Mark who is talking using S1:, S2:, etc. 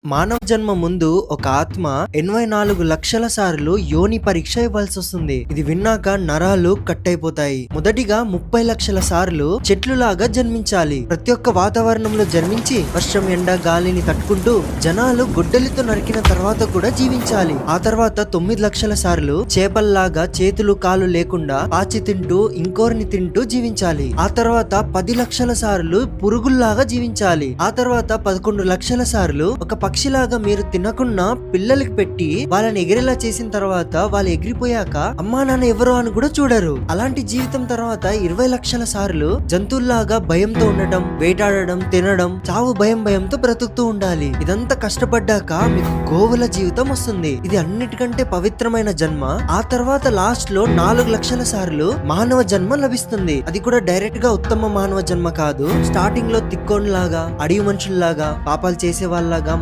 S1: మానవ జన్మ ముందు ఒక ఆత్మ 84 లక్షల సార్లు యోని పరీక్ష ఇవ్వాల్సి వస్తుంది. ఇది విన్నాక నరాలు కట్ అయిపోతాయి. మొదటిగా 30 లక్షల సార్లు చెట్లులాగా జన్మించాలి. ప్రతి ఒక్క వాతావరణంలో జన్మించి వర్షం, ఎండ, గాలిని తట్టుకుంటూ జనాలు గొడ్డలితో నరికిన తర్వాత కూడా జీవించాలి. ఆ తర్వాత 9 లక్షల సార్లు చేపల్లాగా చేతులు కాలు లేకుండా పాచి తింటూ ఇంకోరిని తింటూ జీవించాలి. ఆ తర్వాత 10 లక్షల సార్లు పురుగుల్లాగా జీవించాలి. ఆ తర్వాత 11 లక్షల సార్లు ఒక పక్షిలాగా మీరు తినకుండా పిల్లలకి పెట్టి వాళ్ళని ఎగిరేలా చేసిన తర్వాత వాళ్ళు ఎగిరిపోయాక అమ్మా నాన్న ఎవరో అని కూడా చూడరు. అలాంటి జీవితం తర్వాత 20 లక్షల సార్లు జంతువుల్లాగా భయంతో ఉండడం, వేటాడడం, తినడం, చావు భయంతో బ్రతుకుతూ ఉండాలి. ఇదంతా కష్టపడ్డాక మీకు గోవుల జీవితం వస్తుంది. ఇది అన్నిటికంటే పవిత్రమైన జన్మ. ఆ తర్వాత లాస్ట్ లో 4 లక్షల సార్లు మానవ జన్మ లభిస్తుంది. అది కూడా డైరెక్ట్ గా ఉత్తమ మానవ జన్మ కాదు. స్టార్టింగ్ లో తిక్కోన్ లాగా, అడవి మనుషుల్లాగా, పాపాలు చేసే వాళ్ళలాగా